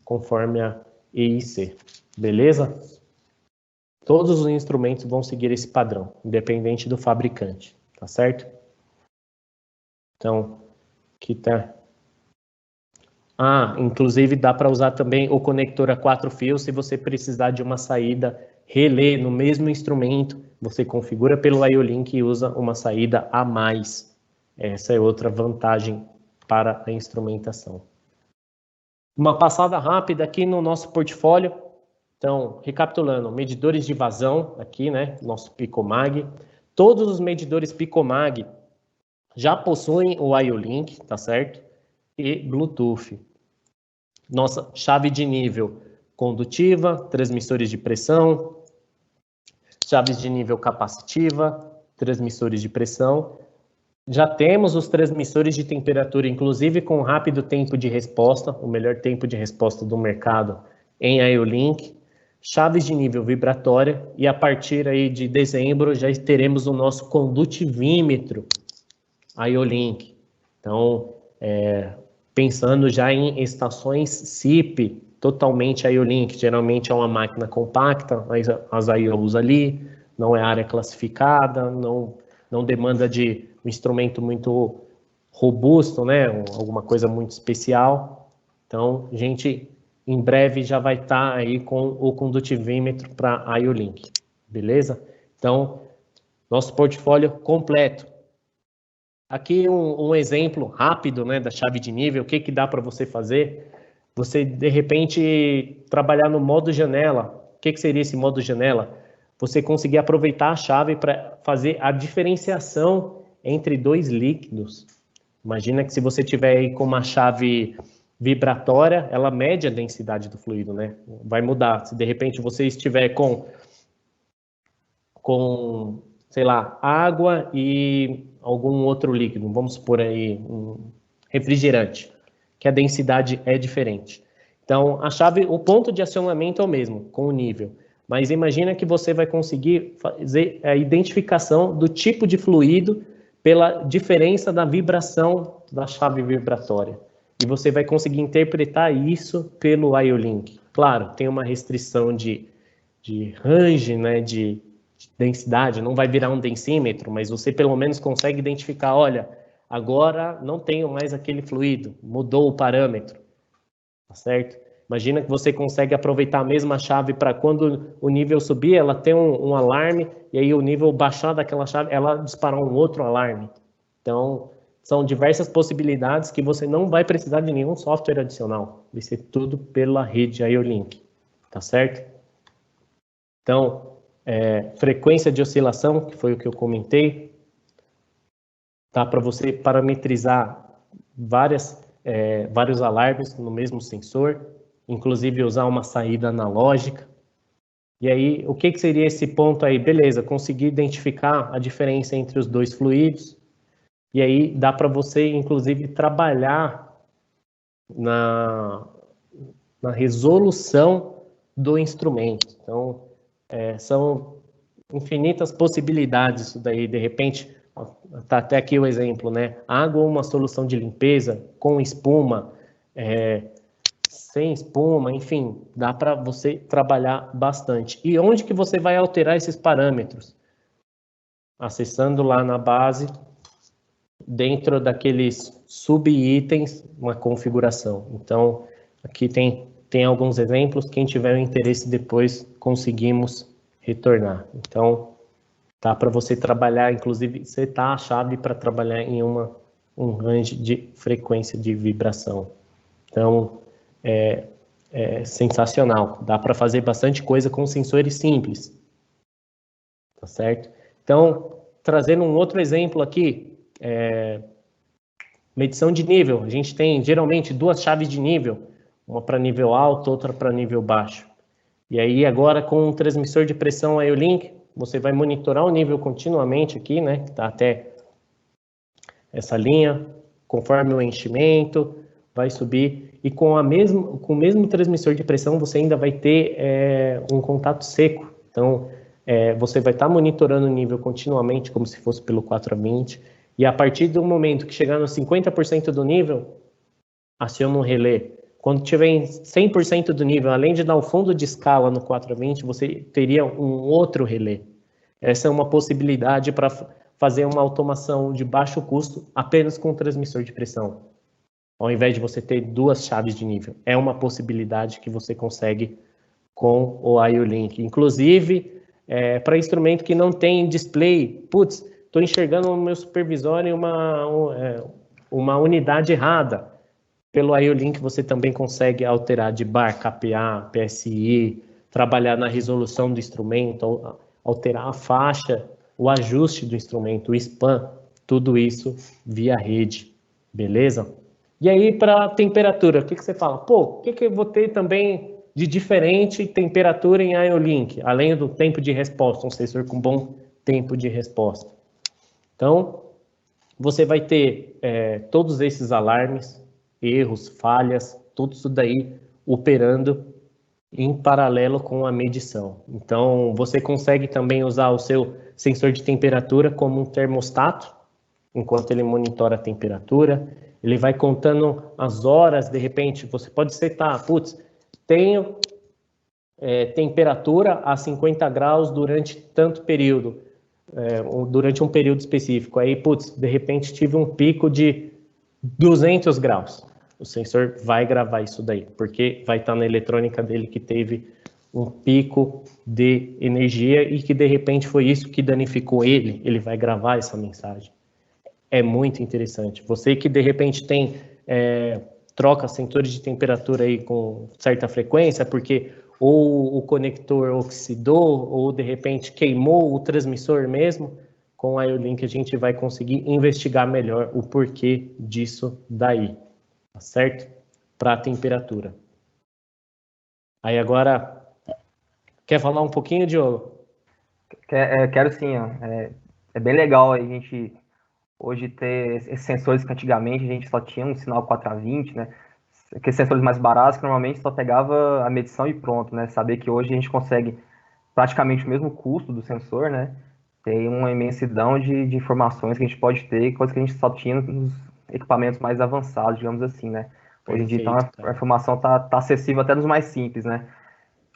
conforme a EIC. Beleza? Todos os instrumentos vão seguir esse padrão, independente do fabricante, tá certo? Então, aqui tá. Inclusive dá para usar também o conector a 4 fios se você precisar de uma saída relé no mesmo instrumento, você configura pelo IO-Link e usa uma saída a mais. Essa é outra vantagem para a instrumentação. Uma passada rápida aqui no nosso portfólio. Então, recapitulando, medidores de vazão aqui, né, nosso Picomag. Todos os medidores Picomag já possuem o IO-Link, tá certo? E Bluetooth. Nossa chave de nível condutiva, transmissores de pressão, chaves de nível capacitiva, transmissores de pressão. Já temos os transmissores de temperatura, inclusive com rápido tempo de resposta, o melhor tempo de resposta do mercado em IO-Link. Chaves de nível vibratória, e a partir aí de dezembro já teremos o nosso condutivímetro IO-Link. Então, pensando já em estações SIP, totalmente IO-Link, geralmente é uma máquina compacta, as IOs ali, não é área classificada, não não demanda de um instrumento muito robusto, né? Alguma coisa muito especial. Então, a gente em breve já vai estar aí com o condutivímetro para IO-Link, beleza? Então, nosso portfólio completo. Aqui um exemplo rápido, né, da chave de nível, o que dá para você fazer? Você, de repente, trabalhar no modo janela. O que seria esse modo janela? Você conseguir aproveitar a chave para fazer a diferenciação entre dois líquidos. Imagina que se você tiver aí com uma chave vibratória, ela mede a densidade do fluido, né? Vai mudar. Se de repente você estiver com sei lá, água e algum outro líquido, vamos supor aí um refrigerante, que a densidade é diferente. Então, a chave, o ponto de acionamento é o mesmo, com o nível. Mas imagina que você vai conseguir fazer a identificação do tipo de fluido pela diferença da vibração da chave vibratória. E você vai conseguir interpretar isso pelo IO-Link. Claro, tem uma restrição de range, né, de densidade, não vai virar um densímetro, mas você pelo menos consegue identificar, olha, agora não tenho mais aquele fluido, mudou o parâmetro, tá certo? Imagina que você consegue aproveitar a mesma chave para quando o nível subir, ela tem um alarme, e aí o nível baixar daquela chave, ela disparar um outro alarme. Então, são diversas possibilidades que você não vai precisar de nenhum software adicional, vai ser tudo pela rede IO-Link, tá certo? Então, frequência de oscilação, que foi o que eu comentei, tá? Para você parametrizar vários alarmes no mesmo sensor, inclusive usar uma saída analógica. E aí, o que seria esse ponto aí? Beleza, conseguir identificar a diferença entre os dois fluidos, e aí dá para você, inclusive, trabalhar na resolução do instrumento. Então, são infinitas possibilidades isso daí, de repente, tá até aqui o exemplo, né? Água, uma solução de limpeza, com espuma, sem espuma, enfim, dá para você trabalhar bastante. E onde que você vai alterar esses parâmetros? Acessando lá na base, dentro daqueles sub-itens, uma configuração. Então, aqui tem alguns exemplos, quem tiver interesse depois conseguimos retornar. Então, tá para você trabalhar, inclusive, setar a chave para trabalhar em um range de frequência de vibração. Então, é sensacional. Dá para fazer bastante coisa com sensores simples. Tá certo? Então, trazendo um outro exemplo aqui, medição de nível. A gente tem, geralmente, duas chaves de nível, uma para nível alto, outra para nível baixo. E aí, agora, com um transmissor de pressão IO-Link, você vai monitorar o nível continuamente aqui, né? Que está até essa linha, conforme o enchimento, vai subir. E com o mesmo transmissor de pressão, você ainda vai ter um contato seco. Então, você vai estar monitorando o nível continuamente, como se fosse pelo 420. E a partir do momento que chegar nos 50% do nível, aciona um relé. Quando tiver em 100% do nível, além de dar o fundo de escala no 420, você teria um outro relé. Essa é uma possibilidade para fazer uma automação de baixo custo apenas com um transmissor de pressão, ao invés de você ter duas chaves de nível. É uma possibilidade que você consegue com o IO-Link. Inclusive, para instrumento que não tem display, putz, estou enxergando no meu supervisório uma unidade errada. Pelo IO-Link você também consegue alterar de bar, KPA, PSI, trabalhar na resolução do instrumento, alterar a faixa, o ajuste do instrumento, o span, tudo isso via rede, beleza? E aí, para temperatura, o que você fala? Pô, o que eu vou ter também de diferente temperatura em IO-Link, além do tempo de resposta, um sensor com bom tempo de resposta? Então, você vai ter todos esses alarmes, erros, falhas, tudo isso daí operando em paralelo com a medição. Então, você consegue também usar o seu sensor de temperatura como um termostato, enquanto ele monitora a temperatura. Ele vai contando as horas, de repente, você pode setar, putz, tenho temperatura a 50 graus durante tanto período. durante um período específico. Aí, putz, de repente tive um pico de 200 graus. O sensor vai gravar isso daí, porque vai estar na eletrônica dele que teve um pico de energia e que de repente foi isso que danificou ele. Ele vai gravar essa mensagem. É muito interessante. Você que de repente tem troca sensores de temperatura aí com certa frequência, porque ou o conector oxidou, ou de repente queimou o transmissor mesmo, com a IO-Link a gente vai conseguir investigar melhor o porquê disso daí, tá certo? Para a temperatura. Aí agora, quer falar um pouquinho, Diogo? Quero sim, ó. É bem legal a gente hoje ter esses sensores que antigamente a gente só tinha um sinal 4A20, né? Aqueles sensores mais baratos que normalmente só pegava a medição e pronto, né? Saber que hoje a gente consegue praticamente o mesmo custo do sensor, né? Tem uma imensidão de informações que a gente pode ter, coisa que a gente só tinha nos equipamentos mais avançados, digamos assim, né? Hoje em dia, então, Perfeito, a informação tá acessível até nos mais simples, né?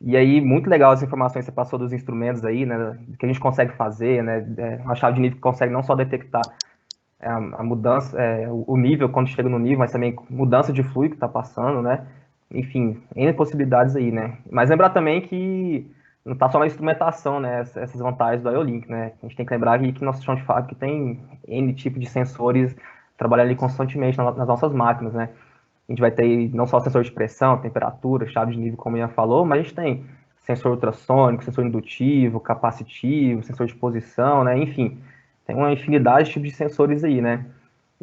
E aí, muito legal as informações que você passou dos instrumentos aí, né? Que a gente consegue fazer, né? Uma chave de nível que consegue não só detectar a mudança, o nível quando chega no nível, mas também mudança de fluido que está passando, né? Enfim, N possibilidades aí, né? Mas lembrar também que não está só na instrumentação, né? Essas vantagens do IO-Link, né? A gente tem que lembrar que nosso chão de fábrica tem N tipo de sensores trabalhando ali constantemente nas nossas máquinas, né? A gente vai ter não só sensor de pressão, temperatura, chave de nível, como a Ian falou, mas a gente tem sensor ultrassônico, sensor indutivo, capacitivo, sensor de posição, né? Enfim, tem uma infinidade de tipos de sensores aí, né?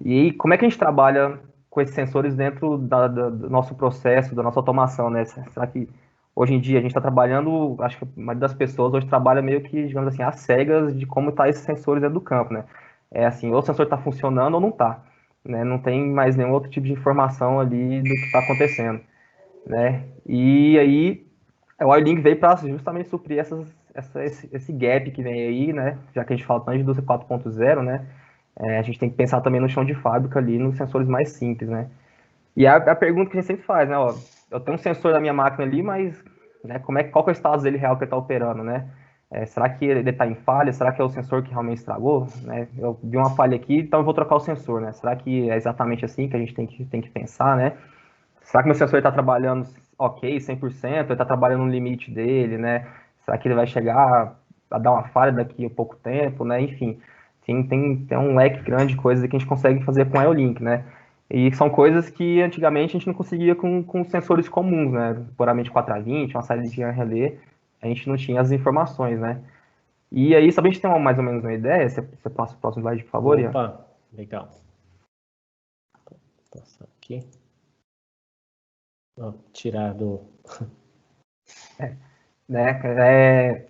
E aí, como é que a gente trabalha com esses sensores dentro do nosso processo, da nossa automação, né? Será que hoje em dia a gente está trabalhando, acho que a maioria das pessoas hoje trabalha meio que, digamos assim, às cegas de como tá esses sensores dentro do campo, né? É assim, ou o sensor está funcionando ou não está, né? Não tem mais nenhum outro tipo de informação ali do que está acontecendo, né? E aí, o iLink veio para justamente suprir esse gap que vem aí, né? Já que a gente fala tanto de indústria 4.0, né? A gente tem que pensar também no chão de fábrica ali, nos sensores mais simples, né? E a pergunta que a gente sempre faz, né? Ó, eu tenho um sensor da minha máquina ali, mas né, qual que é o estado dele real que ele está operando, né? Será que ele está em falha? Será que é o sensor que realmente estragou? Né? Eu vi uma falha aqui, então eu vou trocar o sensor, né? Será que é exatamente assim que a gente tem que pensar, né? Será que meu sensor está trabalhando ok, 100%? Ele está trabalhando no limite dele, né? Será que ele vai chegar a dar uma falha daqui a pouco tempo, né? Enfim, tem um leque grande de coisas que a gente consegue fazer com o IO-Link, né? E são coisas que antigamente a gente não conseguia com sensores comuns, né? Puramente 4A20, uma saída de relé, a gente não tinha as informações, né? E aí, só pra gente ter mais ou menos uma ideia, você passa o próximo slide, por favor, Ian? Opa, legal. Vou passar aqui. Tirar do... Né?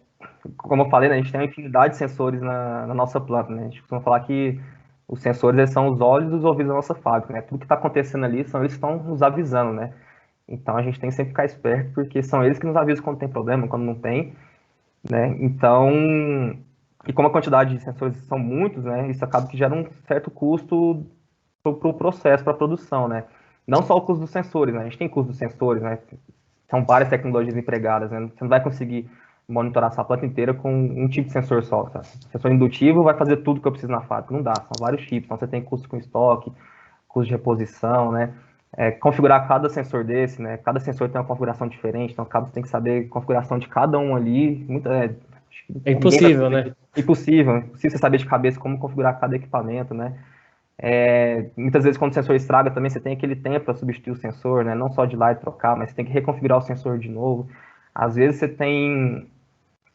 Como eu falei, né, a gente tem uma infinidade de sensores na nossa planta, né? A gente costuma falar que os sensores eles são os olhos e os ouvidos da nossa fábrica, né? Tudo que está acontecendo ali são eles que estão nos avisando, né? Então a gente tem que sempre ficar esperto, porque são eles que nos avisam quando tem problema, quando não tem, né? Então, e como a quantidade de sensores são muitos, né? Isso acaba que gera um certo custo para o processo, para a produção, né? Não só o custo dos sensores, né? A gente tem custo dos sensores, né? São várias tecnologias empregadas, né? Você não vai conseguir monitorar essa planta inteira com um tipo de sensor só, sabe? Sensor indutivo vai fazer tudo que eu preciso na fábrica. Não dá, são vários tipos. Então você tem custo com estoque, custo de reposição, né? Configurar cada sensor desse, né? Cada sensor tem uma configuração diferente, então cada você tem que saber a configuração de cada um ali. É Ninguém vai impossível, né? impossível você saber de cabeça como configurar cada equipamento, né? Muitas vezes quando o sensor estraga também você tem aquele tempo para substituir o sensor, né? Não só de ir lá e trocar, mas você tem que reconfigurar o sensor de novo. Às vezes você tem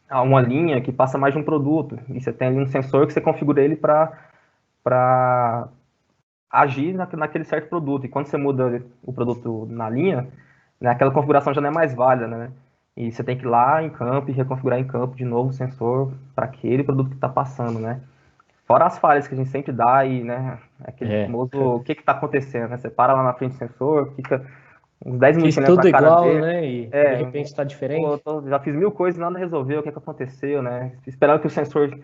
uma linha que passa mais de um produto e você tem ali um sensor que você configura ele para agir naquele certo produto. E quando você muda o produto na linha, né, aquela configuração já não é mais válida, né? E você tem que ir lá em campo e reconfigurar em campo de novo o sensor para aquele produto que está passando, né? Fora as falhas que a gente sempre dá e, né, aquele famoso, o que está acontecendo, né? Você para lá na frente do sensor, fica uns 10 Fiz minutinhos olhando tudo para a cara igual, dele. né? E de É, repente está pô, diferente. já fiz mil coisas e nada resolveu, o que aconteceu, né? Esperando que o sensor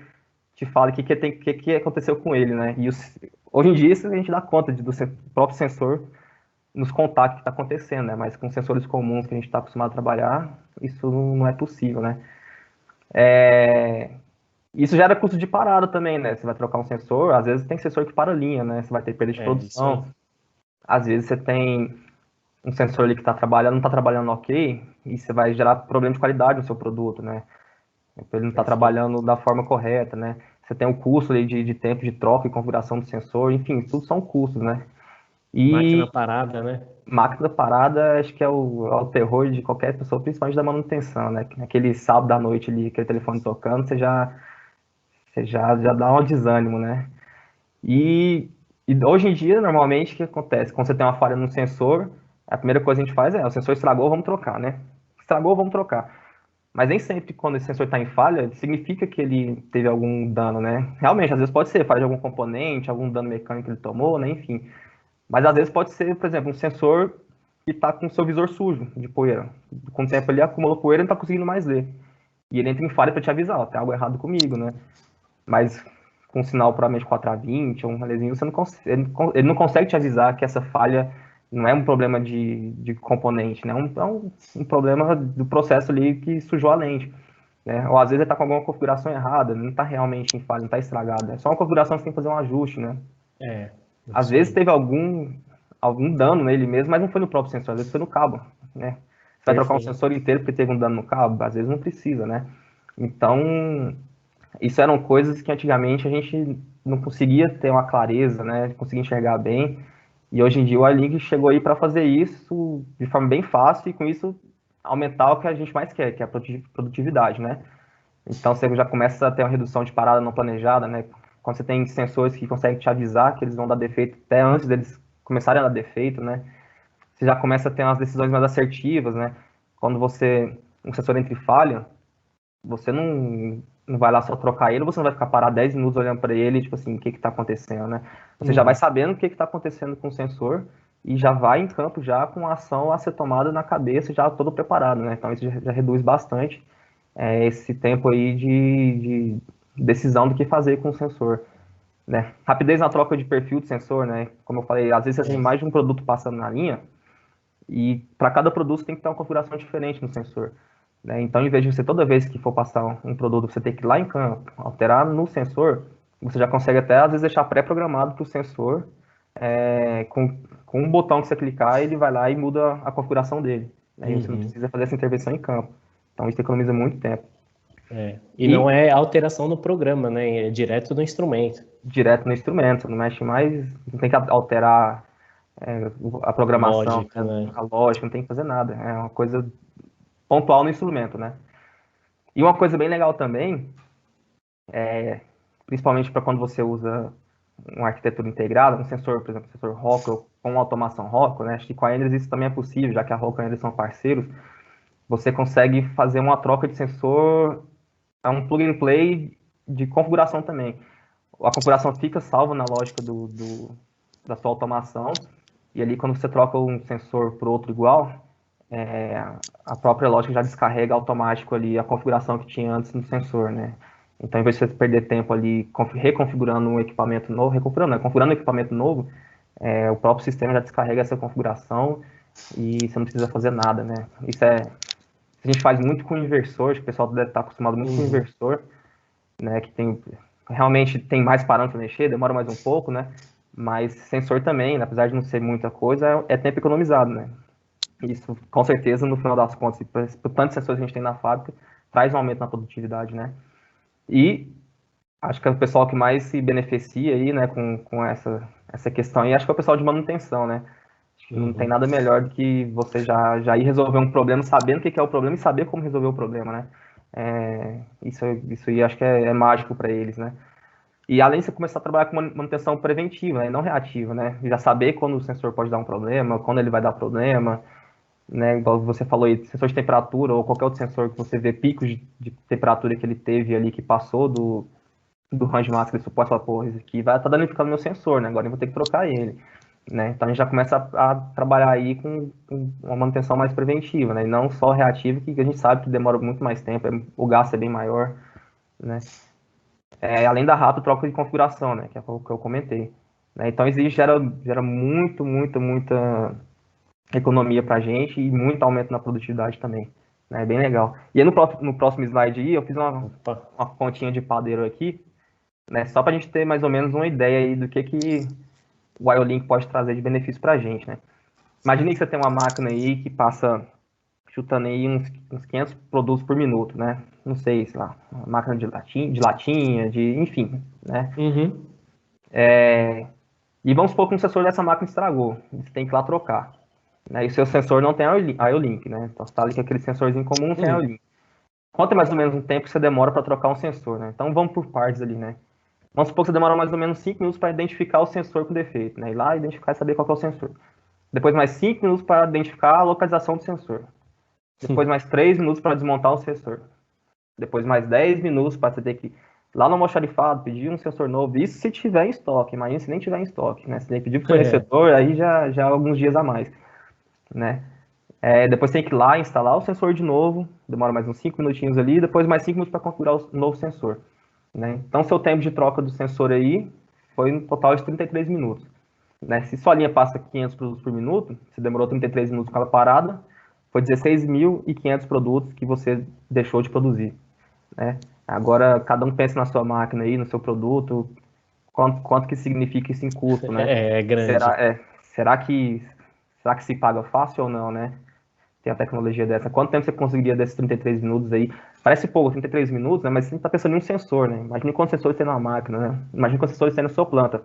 te fale o que aconteceu com ele, né? E hoje em dia isso a gente dá conta do próprio sensor nos contar o que está acontecendo, né? Mas com sensores comuns que a gente está acostumado a trabalhar, isso não é possível, né? Isso gera custo de parada também, né? Você vai trocar um sensor, às vezes tem sensor que para a linha, né? Você vai ter perda de Isso aí. produção. Às vezes você tem um sensor ali que está trabalhando, não está trabalhando ok, e você vai gerar problema de qualidade no seu produto, né? Ele não está Perfeito. trabalhando da forma correta, né? Você tem o custo ali de tempo de troca e configuração do sensor, enfim, tudo são custos, né? Máquina E parada, né? máquina parada, acho que é o terror de qualquer pessoa, principalmente da manutenção, né? Aquele sábado à noite ali, aquele telefone tocando, você já dá um desânimo, né? E hoje em dia, normalmente, o que acontece? Quando você tem uma falha no sensor, a primeira coisa que a gente faz o sensor estragou, vamos trocar, né? Estragou, vamos trocar. Mas nem sempre quando esse sensor está em falha, significa que ele teve algum dano, né? Realmente, às vezes pode ser falha de algum componente, algum dano mecânico que ele tomou, né? Enfim. Mas às vezes pode ser, por exemplo, um sensor que está com o seu visor sujo de poeira. Com o tempo ele acumulou poeira e não está conseguindo mais ler. E ele entra em falha para te avisar, ó, tem algo errado comigo, né? Mas com um sinal provavelmente 4A20 ou um ralezinho, você não ele não consegue te avisar que essa falha não é um problema de componente, né? É um problema do processo ali que sujou a lente. Né? Ou às vezes ele está com alguma configuração errada, não está realmente em falha, não está estragado. É só uma configuração que você tem que fazer um ajuste, né? É, Às isso vezes aí. teve algum dano nele mesmo, mas não foi no próprio sensor, às vezes foi no cabo, né? Você vai trocar um Perfeito. sensor inteiro porque teve um dano no cabo? Às vezes não precisa, né? Então, isso eram coisas que antigamente a gente não conseguia ter uma clareza, né? Conseguia enxergar bem. E hoje em dia o iLink chegou aí para fazer isso de forma bem fácil e com isso aumentar o que a gente mais quer, que é a produtividade, né? Então você já começa a ter uma redução de parada não planejada, né? Quando você tem sensores que conseguem te avisar que eles vão dar defeito até antes deles começarem a dar defeito, né? Você já começa a ter umas decisões mais assertivas, né? Quando um sensor entra em falha, você não vai lá só trocar ele, você não vai ficar parado 10 minutos olhando para ele, tipo assim, o que está acontecendo, né? Você já vai Uhum. sabendo o que está acontecendo com o sensor e já vai em campo já com a ação a ser tomada na cabeça, já todo preparado, né? Então isso já reduz bastante esse tempo aí de decisão do que fazer com o sensor, né? Rapidez na troca de perfil de sensor, né? Como eu falei, às vezes você tem É. mais de um produto passando na linha, e para cada produto você tem que ter uma configuração diferente no sensor. Né? Então, em vez de você, toda vez que for passar um produto, você ter que ir lá em campo, alterar no sensor, você já consegue até, às vezes, deixar pré-programado para o sensor, com um botão que você clicar, ele vai lá e muda a configuração dele. Né? E você não Uhum. precisa fazer essa intervenção em campo. Então, isso economiza muito tempo. É. E não E é alteração no programa, né? É direto do instrumento. direto no instrumento, não mexe mais, não tem que alterar a programação, Lógica, né? né? A lógica, não tem que fazer nada. É uma coisa pontual no instrumento, né? E uma coisa bem legal também, principalmente para quando você usa uma arquitetura integrada, um sensor, por exemplo, sensor Rockwell com automação Rockwell, né? Acho que com a Enersys isso também é possível, já que a Rockwell e a Enersys são parceiros, você consegue fazer uma troca de sensor, é um plug and play de configuração também. A configuração fica salva na lógica da sua automação, e ali quando você troca um sensor por outro igual, é, a própria lógica já descarrega automático ali a configuração que tinha antes no sensor, né? Então, em vez de você perder tempo ali reconfigurando um equipamento novo, configurando um equipamento novo, o próprio sistema já descarrega essa configuração e você não precisa fazer nada, né? A gente faz muito com inversor, acho que o pessoal deve estar acostumado muito com Uhum. inversor, né? Que realmente tem mais parâmetros a mexer, demora mais um pouco, né? Mas sensor também, né? Apesar de não ser muita coisa, é tempo economizado, né? Isso, com certeza, no final das contas, por tantos sensores que a gente tem na fábrica, traz um aumento na produtividade, né? E acho que é o pessoal que mais se beneficia aí, né, com essa questão, e acho que é o pessoal de manutenção, né? Acho que não tem Uhum. nada melhor do que você já ir resolver um problema, sabendo o que é o problema e saber como resolver o problema, né? Isso aí acho que é mágico para eles, né? E além de você começar a trabalhar com manutenção preventiva, né, e não reativa, né? Já saber quando o sensor pode dar um problema, quando ele vai dar problema, né? Igual você falou aí, sensor de temperatura ou qualquer outro sensor que você vê picos de temperatura que ele teve ali, que passou do range máximo de suporte, fala, pô, isso aqui vai estar danificando meu sensor, né? Agora eu vou ter que trocar ele. Né? Então a gente já começa a trabalhar aí com uma manutenção mais preventiva, né? E não só reativa, que a gente sabe que demora muito mais tempo, o gasto é bem maior, né? Além da rápida troca de configuração, né? Que é o que eu comentei. Né? Então gera muita economia para a gente e muito aumento na produtividade também. né? Bem legal. E aí no próximo slide aí, eu fiz Opa. uma continha de padeiro aqui, né? Só para a gente ter mais ou menos uma ideia aí do que o IO-Link pode trazer de benefício para a gente, né? Imagine que você tem uma máquina aí que passa chutando aí uns 500 produtos por minuto, né? Não sei, sei lá, uma máquina de latinha, enfim, né? Uhum. E vamos supor que um sensor dessa máquina estragou, você tem que ir lá trocar, né? E o seu sensor não tem IO-Link, né? Então você está ali com aquele sensorzinho comum sem Uhum. IO-Link. Quanto é mais ou menos um tempo que você demora para trocar um sensor, né? Então vamos por partes ali, né? Vamos supor que você demora mais ou menos 5 minutos para identificar o sensor com defeito, né? Ir lá identificar e saber qual que é o sensor. Depois mais 5 minutos para identificar a localização do sensor. Depois mais 3 minutos para desmontar o sensor. Depois mais 10 minutos para você ter que ir lá no almoxarifado, pedir um sensor novo. Isso se tiver em estoque. Imagina se nem tiver em estoque, né? Você tem que pedir para o É. fornecedor, aí já é alguns dias a mais, né? Depois tem que ir lá instalar o sensor de novo. Demora mais uns 5 minutinhos ali. Depois mais 5 minutos para configurar o novo sensor, né? Então, seu tempo de troca do sensor aí foi um total de 33 minutos. Né? Se sua linha passa 500 produtos por minuto, você demorou 33 minutos com ela parada, foi 16.500 produtos que você deixou de produzir, né? Agora, cada um pensa na sua máquina aí, no seu produto, quanto que significa isso em custo, né? É Será, grande. será que se paga fácil ou não, né? Tem a tecnologia dessa. Quanto tempo você conseguiria desses 33 minutos aí? Parece pouco, 33 minutos, né? Mas você está pensando em um sensor, né? Imagine quantos sensores tem na máquina, né? Imagine quantos sensores tem na sua planta.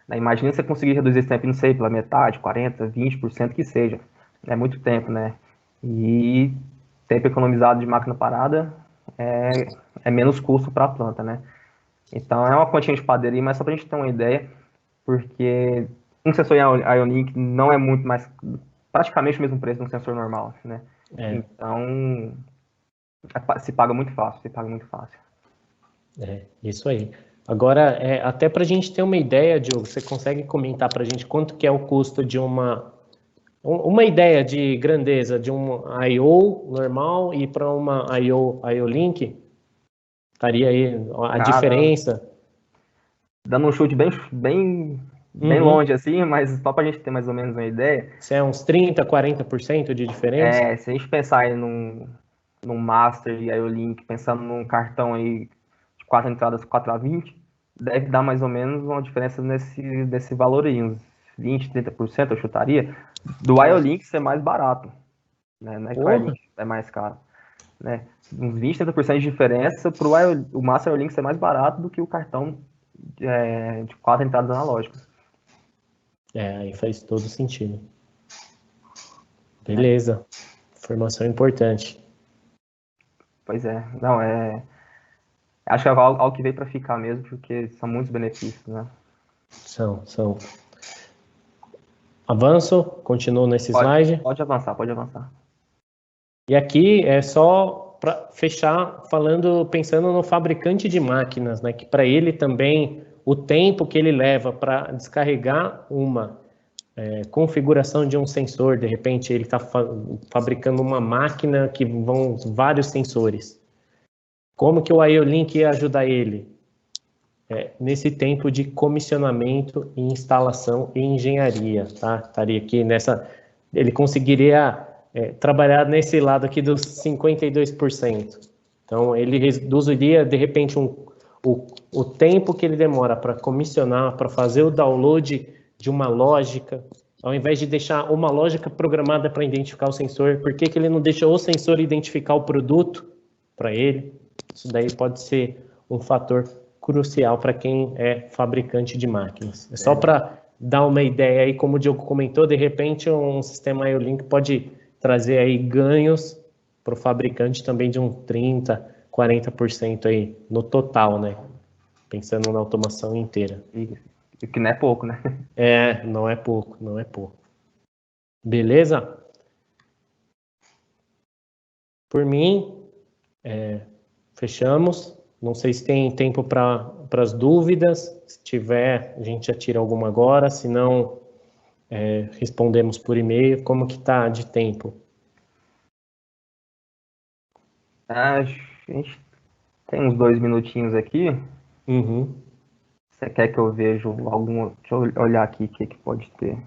Né? Imagina você conseguir reduzir esse tempo, não sei, pela metade, 40, 20% que seja. É muito tempo, né? E tempo economizado de máquina parada é, é menos custo para a planta, né? Então é uma continha de padeiro aí, mas só para a gente ter uma ideia, porque um sensor Ionic não é muito mais, praticamente o mesmo preço de um sensor normal, né? É, Então se paga muito fácil, se paga muito fácil. isso aí. Agora, até para a gente ter uma ideia, Diogo, você consegue comentar para a gente quanto que é o custo de uma ideia de grandeza de um I/O normal e para uma I/O Link? Estaria aí a Cara, diferença? dando um chute bem Uhum. longe assim, mas só para a gente ter mais ou menos uma ideia, Se é uns 30, 40% de diferença? se a gente pensar aí num Master e aí o Link, pensando num cartão aí de 4 entradas 4x20, deve dar mais ou menos uma diferença nesse valor aí, uns 20, 30% eu chutaria, do IO-Link ser mais barato, né? Não é que o Porra! IO-Link é mais caro, né? Uns 20, 30% de diferença para o Master IO-Link ser mais barato do que o cartão de 4 entradas analógicas, Aí faz todo sentido. né? Beleza. Informação importante. Pois é, não, acho que é algo que veio para ficar mesmo, porque são muitos benefícios, né? São. Avanço, continuo nesse Pode, slide. pode avançar, pode avançar. E aqui é só para fechar pensando no fabricante de máquinas, né? Que para ele também o tempo que ele leva para descarregar uma configuração de um sensor, de repente ele está fabricando uma máquina que vão vários sensores. Como que o IO-Link ia ajudar ele? Nesse tempo de comissionamento e instalação e engenharia, tá? Estaria aqui nessa, ele conseguiria trabalhar nesse lado aqui dos 52%. Então, ele reduziria, de repente, o tempo que ele demora para comissionar, para fazer o download de uma lógica, ao invés de deixar uma lógica programada para identificar o sensor, por que ele não deixa o sensor identificar o produto para ele? Isso daí pode ser um fator crucial para quem é fabricante de máquinas. É só para dar uma ideia aí, como o Diogo comentou, de repente um sistema IO-Link pode trazer aí ganhos para o fabricante também de um 30, 40% aí no total, né? Pensando na automação inteira. E que não é pouco, né? Não é pouco, não é pouco. Beleza? Por mim, fechamos. Não sei se tem tempo para as dúvidas. Se tiver, a gente já tira alguma agora. Se não, respondemos por e-mail. Como que tá de tempo? A gente tem uns 2 minutinhos aqui. Uhum. Você quer que eu veja algum... Deixa eu olhar aqui o que pode ter.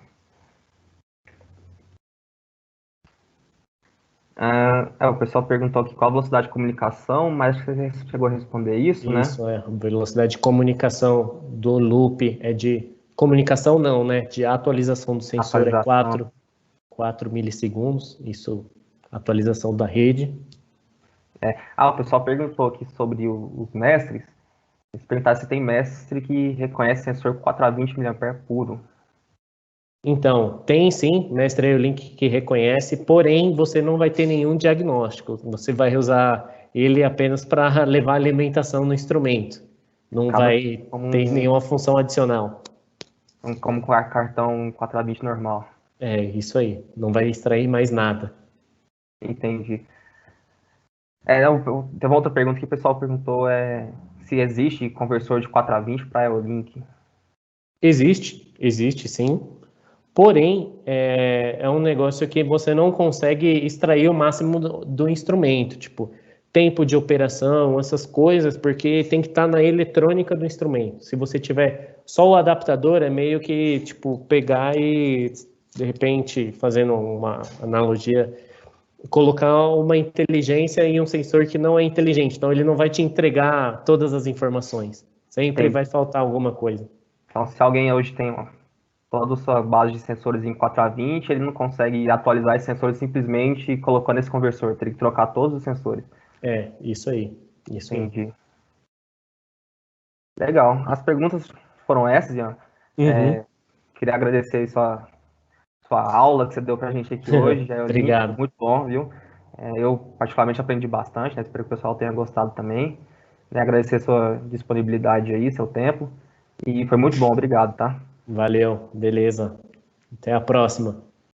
O pessoal perguntou aqui qual a velocidade de comunicação, mas acho que você chegou a responder isso, né? Isso, a velocidade de comunicação do loop é de comunicação não, né? De atualização do sensor é Atualização. 4 milissegundos, isso, atualização da rede. O pessoal perguntou aqui sobre os mestres. Eles perguntaram se tem mestre que reconhece sensor 4 a 20 mA puro. Então, tem sim, mestre IO-Link que reconhece, porém você não vai ter nenhum diagnóstico. Você vai usar ele apenas para levar alimentação no instrumento. Não Acaba vai ter como, nenhuma função adicional. como com a cartão 4 a 20 normal. É, isso aí. Não vai extrair mais nada. Entendi. Tem uma outra pergunta que o pessoal perguntou, se existe conversor de 4 a 20 para IO-Link. Existe sim. Porém, é um negócio que você não consegue extrair o máximo do instrumento, tipo, tempo de operação, essas coisas, porque tem que estar na eletrônica do instrumento. Se você tiver só o adaptador, é meio que, tipo, pegar e, de repente, fazendo uma analogia, colocar uma inteligência em um sensor que não é inteligente. Então, ele não vai te entregar todas as informações. Sempre Entendi. vai faltar alguma coisa. Então, se alguém hoje tem toda a sua base de sensores em 4 a 20, ele não consegue atualizar esses sensores simplesmente colocando esse conversor. Teria que trocar todos os sensores. É, isso aí. Isso aí. Entendi. Legal. As perguntas foram essas, Ian. Uhum. Queria agradecer aí sua aula que você deu pra gente aqui hoje. Já é o link, foi Obrigado. muito bom, viu? Eu, particularmente, aprendi bastante, né? Espero que o pessoal tenha gostado também. Agradecer sua disponibilidade aí, seu tempo. E foi muito bom, obrigado, tá? Valeu, beleza. Até a próxima.